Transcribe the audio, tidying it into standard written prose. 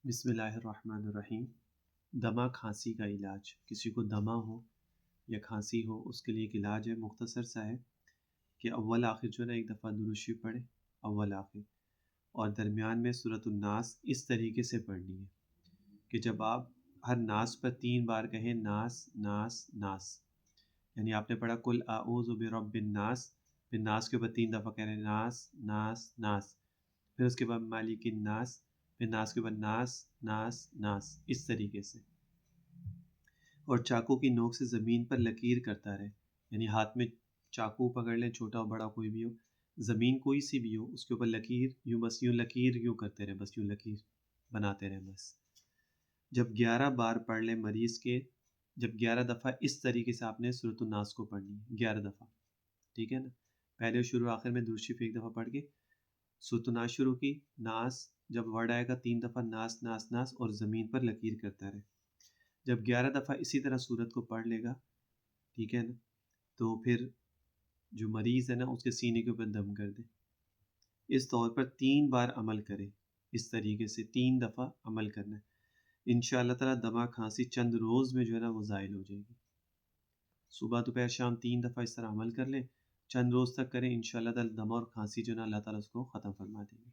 بسم اللہ الرحمن الرحیم۔ دمہ کھانسی کا علاج، کسی کو دمہ ہو یا کھانسی ہو اس کے لیے ایک علاج ہے، مختصر سا ہے کہ اول آخر جو ہے نا ایک دفعہ درود شریف پڑھیں، اول آخر، اور درمیان میں سورۃ الناس اس طریقے سے پڑھنی ہے کہ جب آپ ہر ناس پر 3 بار کہیں ناس ناس ناس، یعنی آپ نے پڑھا کل اعوذ برب الناس، پھر ناس کے اوپر 3 دفعہ کہہ رہے ہیں ناس ناس ناس، پھر اس کے بعد مالک الناس، پھر ناس کے بعد ناس ناس ناس، اس طریقے سے، اور چاقو کی نوک سے زمین پر لکیر کرتا رہے، یعنی ہاتھ میں چاقو پکڑ لیں، چھوٹا ہو بڑا کوئی بھی ہو، زمین کوئی سی بھی ہو، اس کے اوپر لکیر، یوں بس یوں لکیر یوں کرتے رہیں، بس یوں لکیر بناتے رہیں بس۔ جب 11 بار پڑھ لیں مریض کے، جب 11 دفعہ اس طریقے سے آپ نے سورۃ الناس کو پڑھنی ہے 11 دفعہ، ٹھیک ہے نا، پہلے شروع آخر میں درود شریف ایک دفعہ پڑھ کے سورۃ الناس شروع کی، ناس جب ورڈ آئے گا 3 دفعہ ناس ناس ناس، اور زمین پر لکیر کرتا رہے۔ جب 11 دفعہ اسی طرح سورت کو پڑھ لے گا، ٹھیک ہے نا، تو پھر جو مریض ہے نا اس کے سینے کے اوپر دم کر دے، اس طور پر 3 بار عمل کرے، اس طریقے سے 3 دفعہ عمل کرنا ہے، انشاءاللہ تعالیٰ دمہ کھانسی چند روز میں جو ہے نا وہ زائل ہو جائے گی۔ صبح دوپہر شام 3 دفعہ اس طرح عمل کر لیں، چند روز تک کریں، انشاءاللہ تعالیٰ دمہ اور کھانسی جو ہے نا اللہ تعالیٰ اس کو ختم فرما دیں گے۔